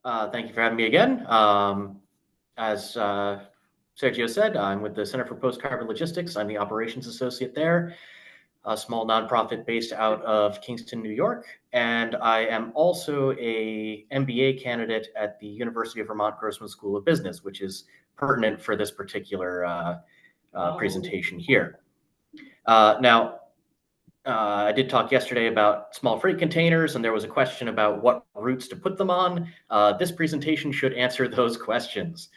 Thank you for having me again. As Sergio said, I'm with the Center for Post-Carbon Logistics. I'm the operations associate there, a small nonprofit based out of Kingston, New York. And I am also a MBA candidate at the University of Vermont Grossman School of Business, which is pertinent for this particular presentation here. I did talk yesterday about small freight containers, and there was a question about what routes to put them on. This presentation should answer those questions.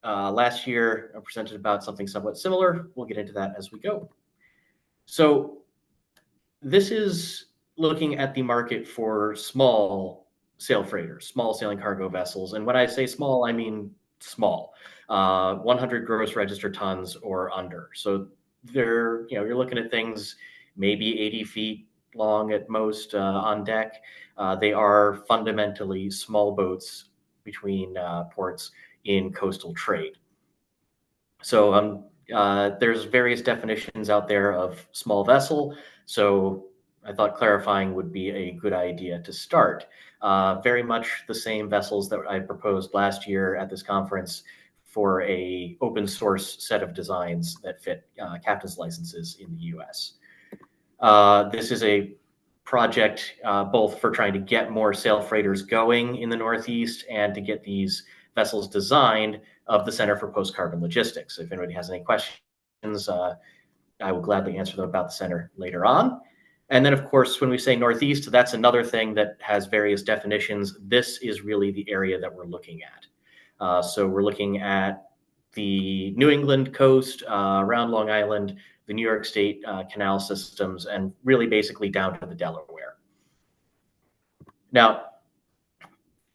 Last year, I presented about something somewhat similar. We'll get into that as we go. So this is looking at the market for small sail freighters, small sailing cargo vessels. And when I say small, I mean small, 100 gross register tons or under. So you're looking at things maybe 80 feet long at most on deck. They are fundamentally small boats between ports in coastal trade. So there's various definitions out there of small vessel. So I thought clarifying would be a good idea to start. Very much the same vessels that I proposed last year at this conference for a open source set of designs that fit captain's licenses in the US. This is a project both for trying to get more sail freighters going in the Northeast and to get these vessels designed of the Center for Post-Carbon Logistics. If anybody has any questions, I will gladly answer them about the center later on. And then, of course, when we say Northeast, that's another thing that has various definitions. This is really the area that we're looking at. So we're looking at the New England coast, around Long Island, the New York State canal systems, and really basically down to the Delaware. Now,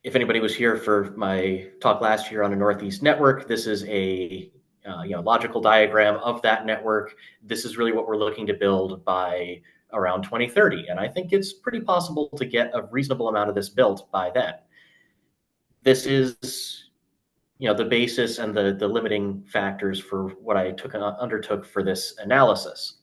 if anybody was here for my talk last year on a Northeast network, this is a logical diagram of that network. This is really what we're looking to build by around 2030. And I think it's pretty possible to get a reasonable amount of this built by then. This is the basis and the limiting factors for what I undertook for this analysis.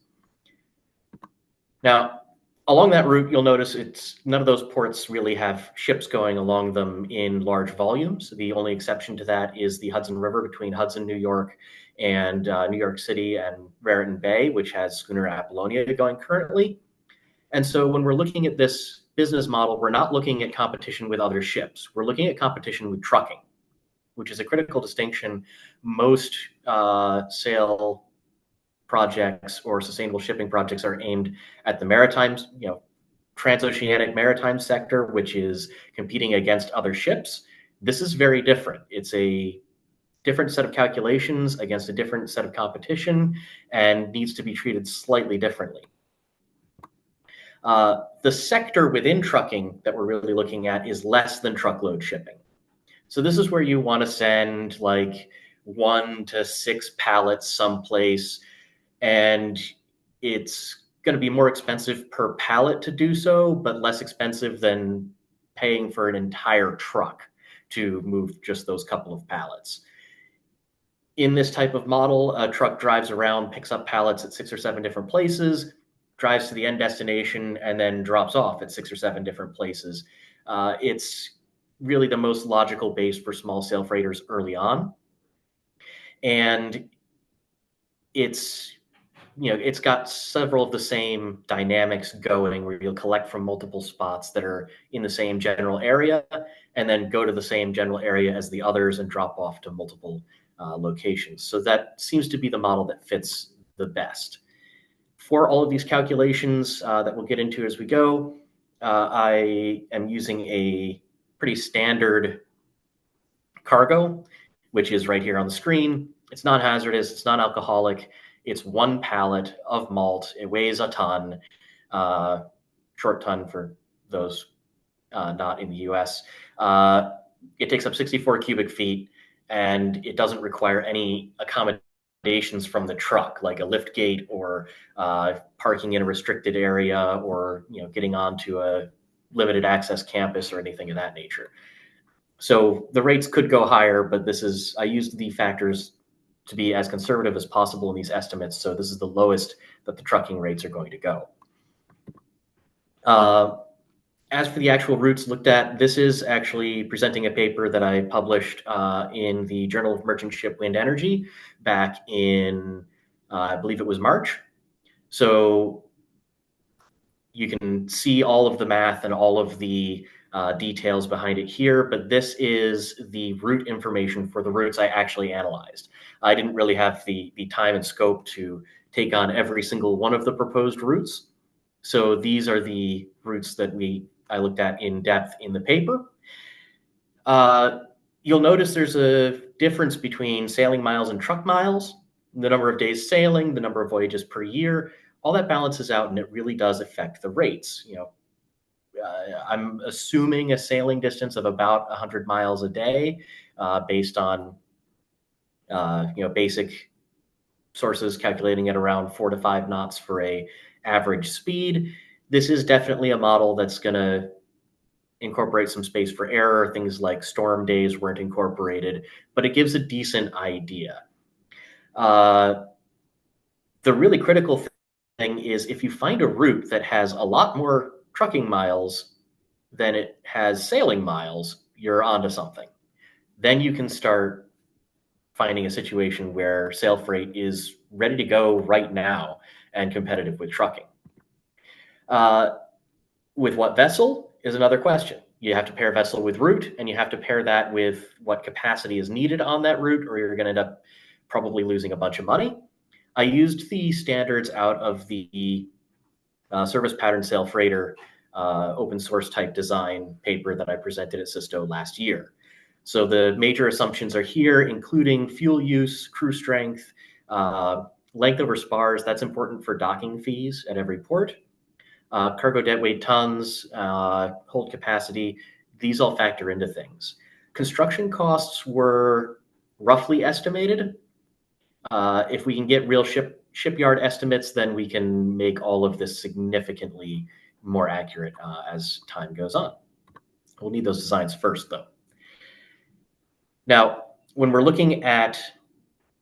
Now, along that route, you'll notice none of those ports really have ships going along them in large volumes. The only exception to that is the Hudson River between Hudson, New York, and New York City and Raritan Bay, which has schooner Apollonia going currently. And so when we're looking at this business model, we're not looking at competition with other ships. We're looking at competition with trucking, which is a critical distinction. Most sail projects or sustainable shipping projects are aimed at the maritime, transoceanic maritime sector, which is competing against other ships. This is very different. It's a different set of calculations against a different set of competition and needs to be treated slightly differently. The sector within trucking that we're really looking at is less than truckload shipping. So this is where you want to send like 1 to 6 pallets someplace, and it's going to be more expensive per pallet to do so, but less expensive than paying for an entire truck to move just those couple of pallets. In this type of model, a truck drives around, picks up pallets at 6 or 7 different places, drives to the end destination, and then drops off at 6 or 7 different places. It's really the most logical base for small sail freighters early on. And it's got several of the same dynamics going where you'll collect from multiple spots that are in the same general area and then go to the same general area as the others and drop off to multiple locations. So that seems to be the model that fits the best. For all of these calculations that we'll get into as we go, I am using a pretty standard cargo, which is right here on the screen. It's non-hazardous, it's non-alcoholic, it's 1 pallet of malt. It weighs a ton, short ton for those not in the US. It takes up 64 cubic feet, and it doesn't require any accommodations from the truck, like a lift gate or parking in a restricted area or getting onto a limited access campus or anything of that nature. So the rates could go higher, but I used the factors to be as conservative as possible in these estimates. So this is the lowest that the trucking rates are going to go. As for the actual routes looked at, this is actually presenting a paper that I published in the Journal of Merchant Ship Wind Energy back in, I believe it was March. So you can see all of the math and all of the details behind it here, but this is the route information for the routes I actually analyzed. I didn't really have the time and scope to take on every single one of the proposed routes. So these are the routes that I looked at in depth in the paper. You'll notice there's a difference between sailing miles and truck miles, the number of days sailing, the number of voyages per year. All that balances out, and it really does affect the rates. I'm assuming a sailing distance of about 100 miles a day, based on basic sources calculating at around 4 to 5 knots for a average speed. This is definitely a model that's going to incorporate some space for error. Things like storm days weren't incorporated, but it gives a decent idea. The really critical thing is if you find a route that has a lot more trucking miles than it has sailing miles, you're onto something. Then you can start finding a situation where sail freight is ready to go right now and competitive with trucking. With what vessel is another question. You have to pair vessel with route, and you have to pair that with what capacity is needed on that route, or you're going to end up probably losing a bunch of money. I used the standards out of the service pattern sail freighter open source type design paper that I presented at Sisto last year. So the major assumptions are here, including fuel use, crew strength, length over spars. That's important for docking fees at every port. Cargo deadweight tons, hold capacity. These all factor into things. Construction costs were roughly estimated. If we can get real shipyard estimates, then we can make all of this significantly more accurate as time goes on. We'll need those designs first, though. Now, when we're looking at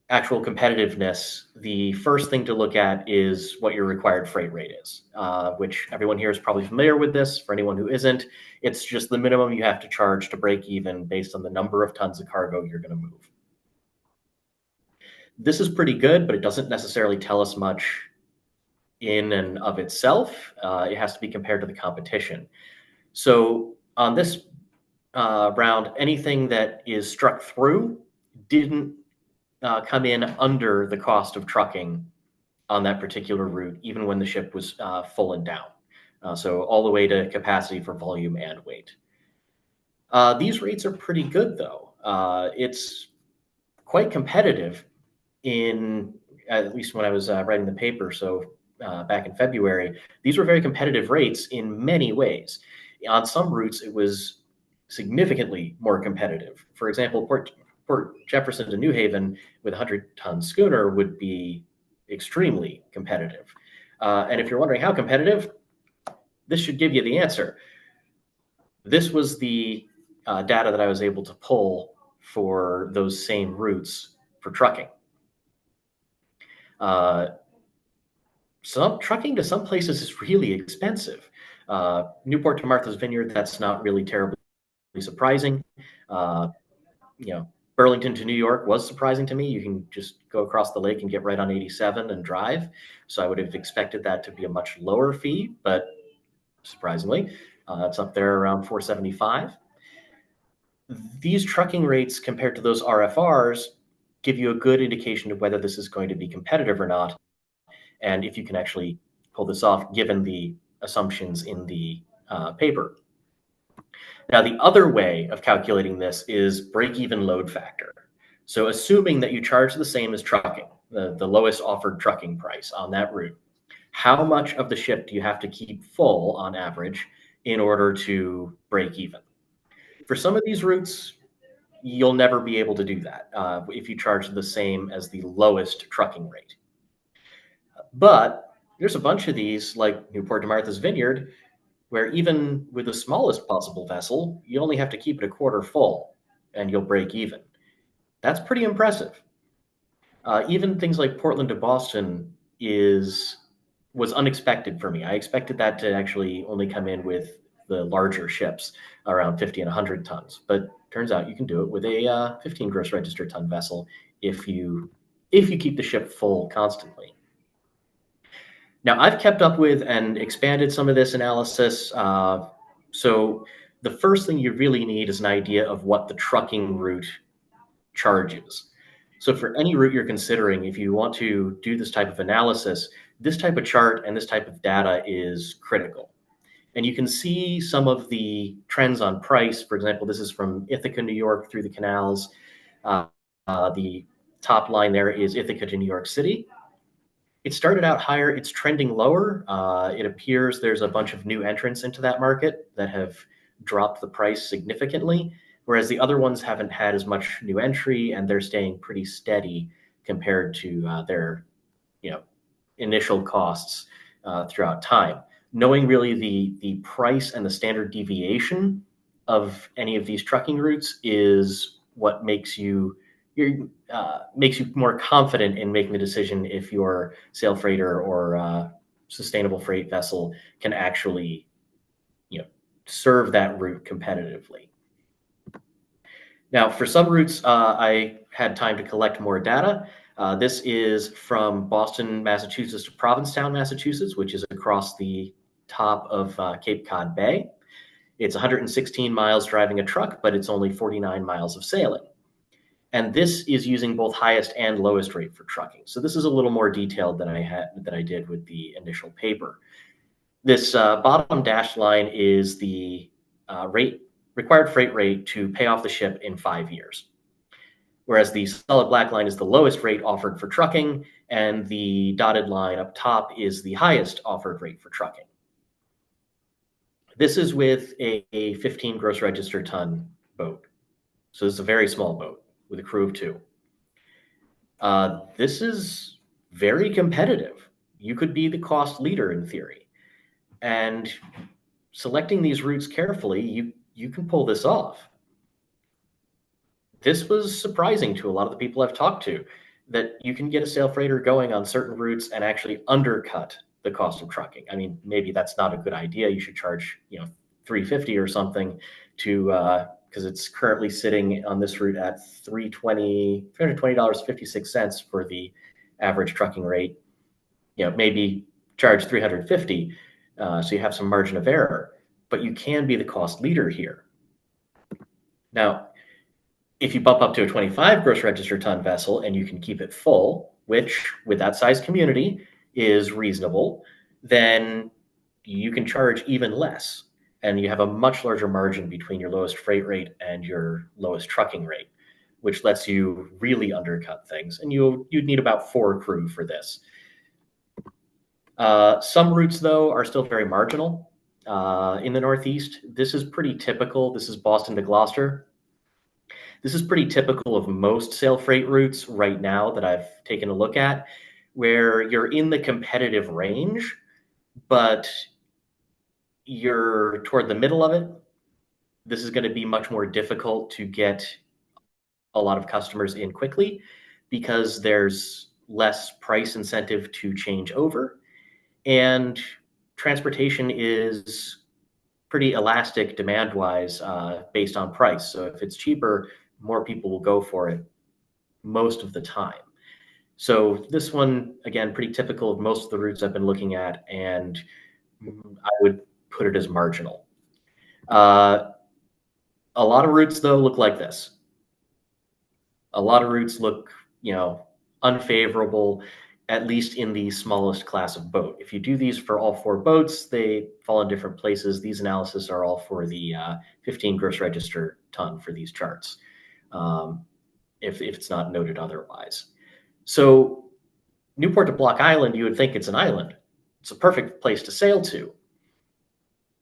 actual competitiveness, the first thing to look at is what your required freight rate is, which everyone here is probably familiar with this. For anyone who isn't, it's just the minimum you have to charge to break even based on the number of tons of cargo you're going to move. This is pretty good, but it doesn't necessarily tell us much in and of itself. It has to be compared to the competition. So on this round, anything that is struck through didn't come in under the cost of trucking on that particular route, even when the ship was full and down. So all the way to capacity for volume and weight. These rates are pretty good, though. It's quite competitive at least when I was writing the paper. So back in February, these were very competitive rates in many ways. On some routes, it was significantly more competitive. For example, Port Jefferson to New Haven with a 100-ton schooner would be extremely competitive. And if you're wondering how competitive, this should give you the answer. This was the data that I was able to pull for those same routes for trucking. Trucking to some places is really expensive. Newport to Martha's Vineyard, that's not really terribly surprising. Burlington to New York was surprising to me. You can just go across the lake and get right on 87 and drive. So I would have expected that to be a much lower fee, but surprisingly, it's up there around $475. These trucking rates compared to those RFRs give you a good indication of whether this is going to be competitive or not, and if you can actually pull this off given the assumptions in the paper. Now, the other way of calculating this is break-even load factor. So assuming that you charge the same as trucking, the lowest offered trucking price on that route, how much of the ship do you have to keep full on average in order to break even? For some of these routes, you'll never be able to do that if you charge the same as the lowest trucking rate. But there's a bunch of these, like Newport to Martha's Vineyard, where even with the smallest possible vessel, you only have to keep it a quarter full and you'll break even. That's pretty impressive. Even things like Portland to Boston was unexpected for me. I expected that to actually only come in with the larger ships around 50 and 100 tons. But turns out you can do it with a 15 gross register ton vessel if you keep the ship full constantly. Now, I've kept up with and expanded some of this analysis. So the first thing you really need is an idea of what the trucking route charges. So for any route you're considering, if you want to do this type of analysis, this type of chart and this type of data is critical. And you can see some of the trends on price. For example, this is from Ithaca, New York through the canals. The top line there is Ithaca to New York City. It started out higher. It's trending lower. It appears there's a bunch of new entrants into that market that have dropped the price significantly, whereas the other ones haven't had as much new entry, and they're staying pretty steady compared to their initial costs throughout time. Knowing really the price and the standard deviation of any of these trucking routes is what makes you more confident in making the decision if your sail freighter or sustainable freight vessel can actually serve that route competitively. Now, for some routes, I had time to collect more data. This is from Boston, Massachusetts to Provincetown, Massachusetts, which is across the top of Cape Cod Bay. It's 116 miles driving a truck, but it's only 49 miles of sailing. And this is using both highest and lowest rate for trucking. So this is a little more detailed than I did with the initial paper. This bottom dashed line is the required freight rate to pay off the ship in 5 years. Whereas the solid black line is the lowest rate offered for trucking, and the dotted line up top is the highest offered rate for trucking. This is with a 15 gross register ton boat. So this is a very small boat with a crew of 2. This is very competitive. You could be the cost leader in theory. And selecting these routes carefully, you can pull this off. This was surprising to a lot of the people I've talked to, that you can get a sail freighter going on certain routes and actually undercut the cost of trucking. I mean, maybe that's not a good idea. You should charge, $350 or something to because it's currently sitting on this route at $320.56 for the average trucking rate. Maybe charge $350, so you have some margin of error, but you can be the cost leader here. Now, if you bump up to a 25 gross register ton vessel and you can keep it full, which with that size community is reasonable, then you can charge even less. And you have a much larger margin between your lowest freight rate and your lowest trucking rate, which lets you really undercut things. And you'd need about 4 crew for this. Some routes, though, are still very marginal. In the Northeast, this is pretty typical. This is Boston to Gloucester. This is pretty typical of most sail freight routes right now that I've taken a look at, where you're in the competitive range, but you're toward the middle of it. This is going to be much more difficult to get a lot of customers in quickly because there's less price incentive to change over. And transportation is pretty elastic demand-wise based on price. So if it's cheaper, more people will go for it most of the time. So this one, again, pretty typical of most of the routes I've been looking at, and I would put it as marginal. A lot of routes, though, look like this. A lot of routes look, unfavorable, at least in the smallest class of boat. If you do these for all 4 boats, they fall in different places. These analyses are all for the 15 gross register ton for these charts, if it's not noted otherwise. So Newport to Block Island, you would think it's an island. It's a perfect place to sail to.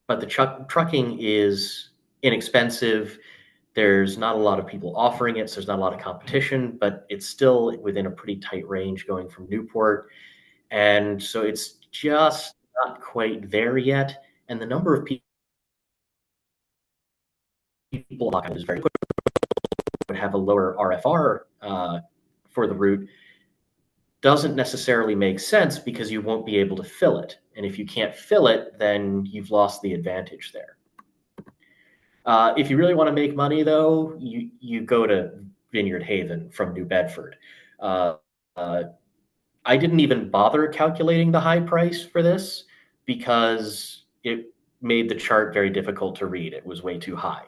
But the trucking is inexpensive. There's not a lot of people offering it, so there's not a lot of competition, but it's still within a pretty tight range going from Newport. And so it's just not quite there yet. And the number of people is very quick, would have a lower RFR for the route doesn't necessarily make sense because you won't be able to fill it. And if you can't fill it, then you've lost the advantage there. If you really want to make money, though, you go to Vineyard Haven from New Bedford. Uh, uh, I didn't even bother calculating the high price for this because it made the chart very difficult to read. It was way too high.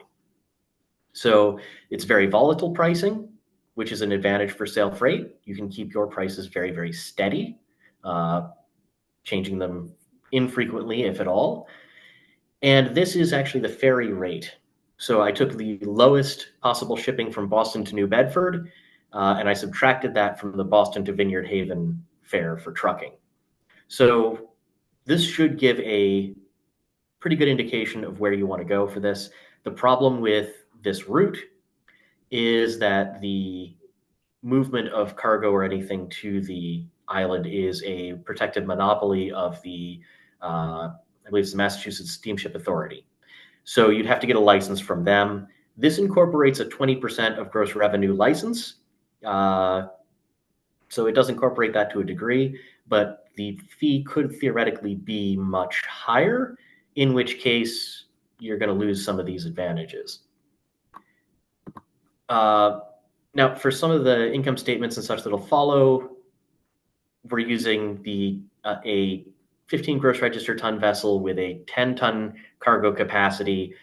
So it's very volatile pricing, which is an advantage for sale freight. You can keep your prices very, very steady, uh, changing them infrequently, if at all. And this is actually the ferry rate. So I took the lowest possible shipping from Boston to New Bedford, and I subtracted that from the Boston to Vineyard Haven fare for trucking. So this should give a pretty good indication of where you want to go for this. The problem with this route is that the movement of cargo or anything to the island is a protected monopoly of the, I believe it's the Massachusetts Steamship Authority. So you'd have to get a license from them. This incorporates a 20% of gross revenue license. So it does incorporate that to a degree, but the fee could theoretically be much higher, in which case you're going to lose some of these advantages. Now, for some of the income statements and such that'll follow, we're using a 15 gross register ton vessel with a 10-ton cargo capacity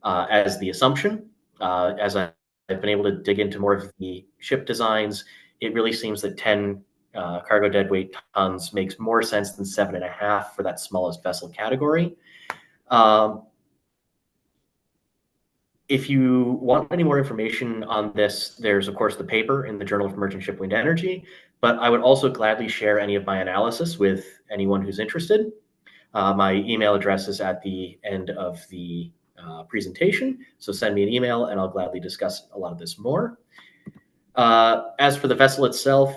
as the assumption. As I've been able to dig into more of the ship designs, it really seems that 10 cargo deadweight tons makes more sense than 7.5 for that smallest vessel category. If you want any more information on this, there's, of course, the paper in the Journal of Merchant Ship Wind Energy, but I would also gladly share any of my analysis with anyone who's interested. My email address is at the end of the presentation, so send me an email and I'll gladly discuss a lot of this more. As for the vessel itself,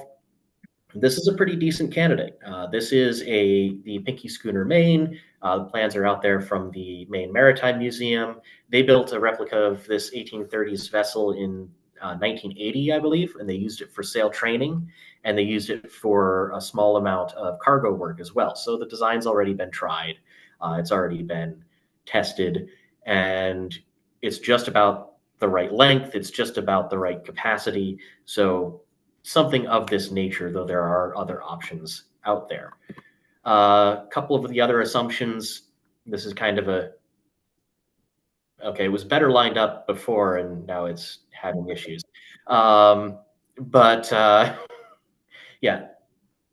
this is a pretty decent candidate. This is the Pinky Schooner Maine. The plans are out there from the Maine Maritime Museum. They built a replica of this 1830s vessel in 1980, I believe, and they used it for sail training, and they used it for a small amount of cargo work as well. So the design's already been tried. It's already been tested, and it's just about the right length. It's just about the right capacity. So something of this nature, though there are other options out there. A couple of the other assumptions, this is kind of okay, it was better lined up before and now it's having issues. But yeah,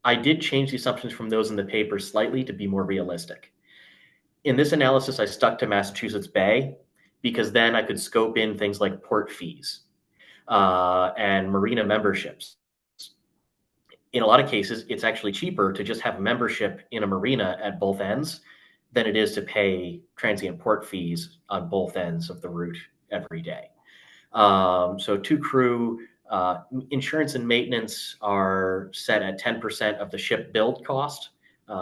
I did change the assumptions from those in the paper slightly to be more realistic. In this analysis, I stuck to Massachusetts Bay because then I could scope in things like port fees and marina memberships. In a lot of cases, it's actually cheaper to just have membership in a marina at both ends than it is to pay transient port fees on both ends of the route every day. So to crew, insurance and maintenance are set at 10% of the ship build cost,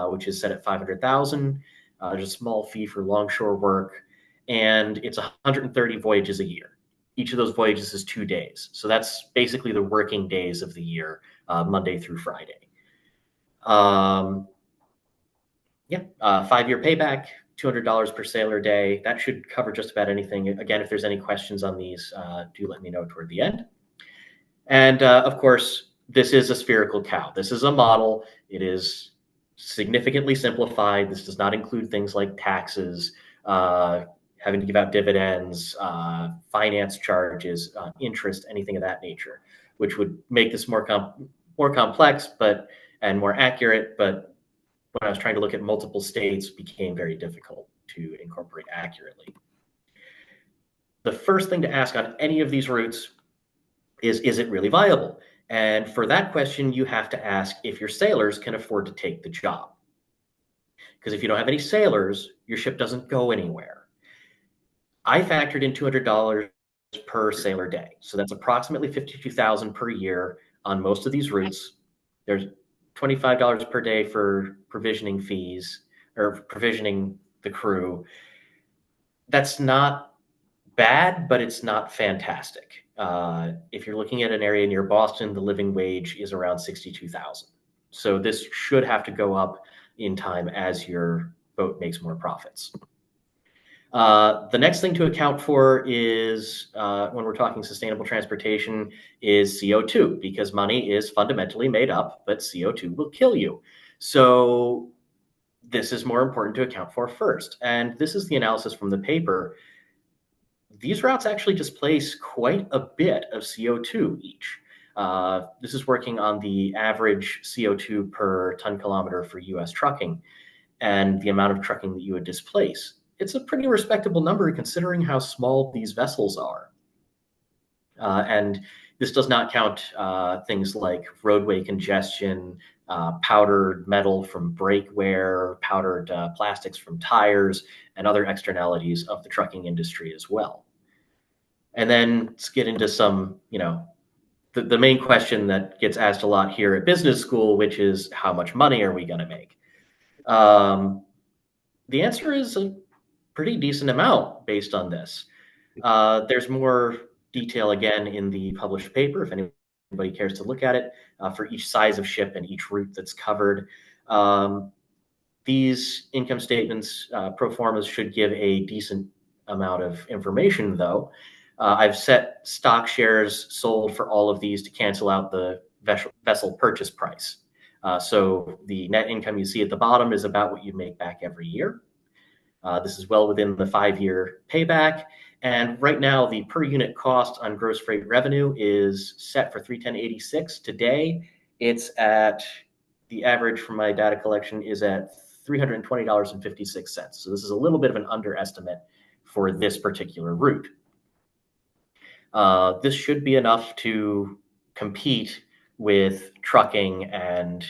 which is set at $500,000. There's a small fee for longshore work, and it's 130 voyages a year. Each of those voyages is 2 days. So that's basically the working days of the year, Monday through Friday. Yeah, 5-year payback, $200 per sailor day. That should cover just about anything. Again, if there's any questions on these, do let me know toward the end. And of course, this is a spherical cow. This is a model. It is significantly simplified. This does not include things like taxes, having to give out dividends, finance charges, interest, anything of that nature, which would make this more complex and more accurate. But when I was trying to look at multiple states, became very difficult to incorporate accurately. The first thing to ask on any of these routes is it really viable? And for that question, you have to ask if your sailors can afford to take the job. Because if you don't have any sailors, your ship doesn't go anywhere. I factored in $200 per sailor day. So that's approximately $52,000 per year on most of these routes. There's $25 per day for provisioning fees or provisioning the crew. That's not bad, but it's not fantastic. If you're looking at an area near Boston, the living wage is around $62,000. So this should have to go up in time as your boat makes more profits. The next thing to account for is, when we're talking sustainable transportation, is CO2, because money is fundamentally made up, but CO2 will kill you. So this is more important to account for first. And this is the analysis from the paper. These routes actually displace quite a bit of CO2 each. This is working on the average CO2 per ton kilometer for US trucking and the amount of trucking that you would displace. It's a pretty respectable number considering how small these vessels are. And this does not count things like roadway congestion, powdered metal from brake wear, powdered plastics from tires, and other externalities of the trucking industry as well. And then let's get into some, the main question that gets asked a lot here at business school, which is how much money are we going to make? The answer is a pretty decent amount based on this. There's more detail again in the published paper if anybody cares to look at it for each size of ship and each route that's covered. These income statements, pro formas, should give a decent amount of information, though. I've set stock shares sold for all of these to cancel out the vessel purchase price. So the net income you see at the bottom is about what you make back every year. This is well within the 5-year payback. And right now, the per unit cost on gross freight revenue is set for 310.86. Today, it's at, the average from my data collection is at $320.56. So this is a little bit of an underestimate for this particular route. This should be enough to compete with trucking and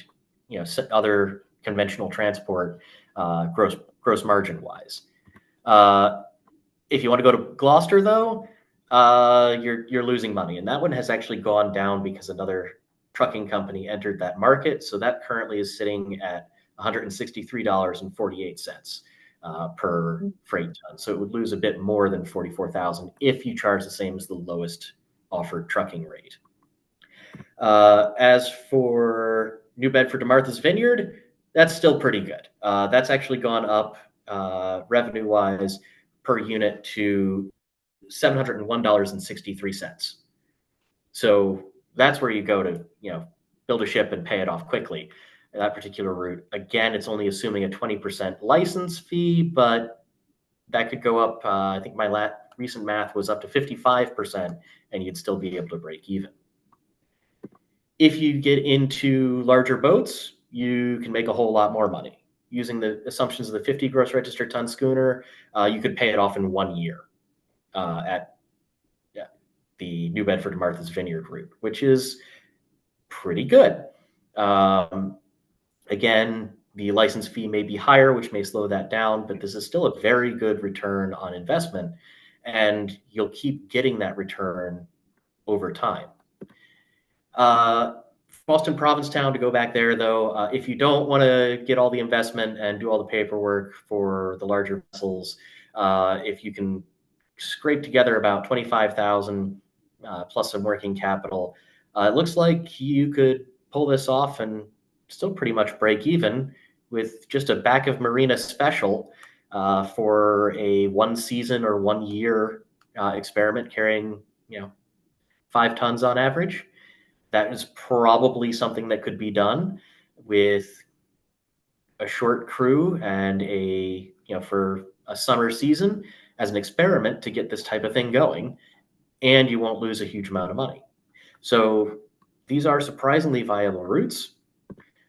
other conventional transport gross margin wise. If you want to go to Gloucester, though, you're losing money, and that one has actually gone down because another trucking company entered that market. So that currently is sitting at $163.48 per freight ton. So it would lose a bit more than $44,000 if you charge the same as the lowest offered trucking rate. As for New Bedford to Martha's Vineyard, that's still pretty good. That's actually gone up revenue-wise per unit to $701.63. So that's where you go to, build a ship and pay it off quickly. That particular route, again, it's only assuming a 20% license fee, but that could go up. I think my recent math was up to 55%, and you'd still be able to break even. If you get into larger boats, you can make a whole lot more money. Using the assumptions of the 50 gross register ton schooner, you could pay it off in 1 year at the New Bedford to Martha's Vineyard route, which is pretty good. Again, the license fee may be higher, which may slow that down, but this is still a very good return on investment, and you'll keep getting that return over time. Boston Provincetown, to go back there, though, if you don't want to get all the investment and do all the paperwork for the larger vessels, if you can scrape together about $25,000 plus some working capital, it looks like you could pull this off and still pretty much break even with just a back of marina special for a 1 season or 1 year experiment carrying 5 tons on average. That is probably something that could be done with a short crew and for a summer season as an experiment to get this type of thing going, and you won't lose a huge amount of money. So these are surprisingly viable routes.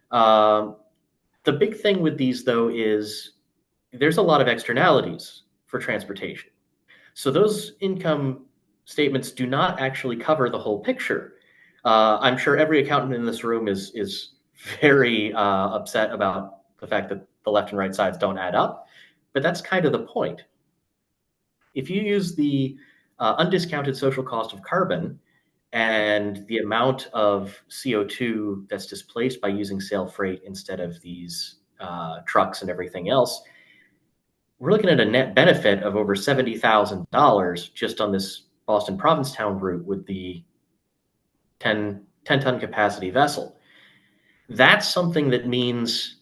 The big thing with these, though, is there's a lot of externalities for transportation. So those income statements do not actually cover the whole picture. I'm sure every accountant in this room is very upset about the fact that the left and right sides don't add up, but that's kind of the point. If you use the undiscounted social cost of carbon and the amount of CO2 that's displaced by using sail freight instead of these trucks and everything else, we're looking at a net benefit of over $70,000 just on this Boston Provincetown route with the 10-ton capacity vessel. That's something that means,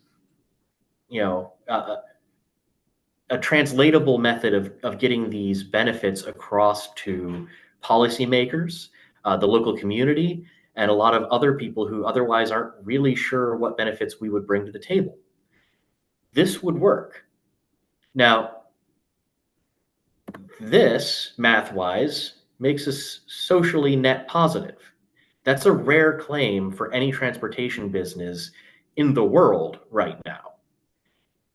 a translatable method of getting these benefits across to policymakers, the local community, and a lot of other people who otherwise aren't really sure what benefits we would bring to the table. This would work. Now, this, math-wise, makes us socially net positive. That's a rare claim for any transportation business in the world right now.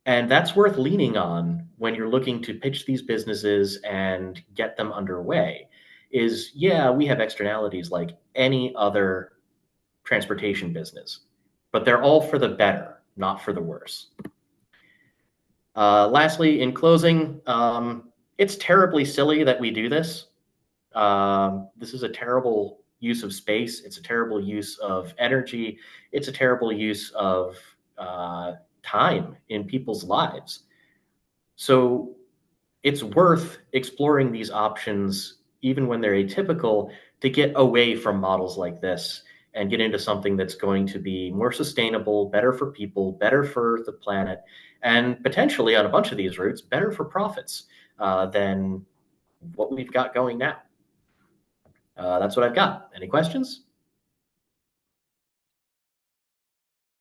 And that's worth leaning on when you're looking to pitch these businesses and get them underway. Is, yeah, we have externalities like any other transportation business, but they're all for the better, not for the worse. Lastly, in closing, it's terribly silly that we do this. This is a terrible use of space. It's a terrible use of energy. It's a terrible use of time in people's lives. So it's worth exploring these options, even when they're atypical, to get away from models like this and get into something that's going to be more sustainable, better for people, better for the planet, and potentially on a bunch of these routes, better for profits than what we've got going now. That's what I've got. Any questions?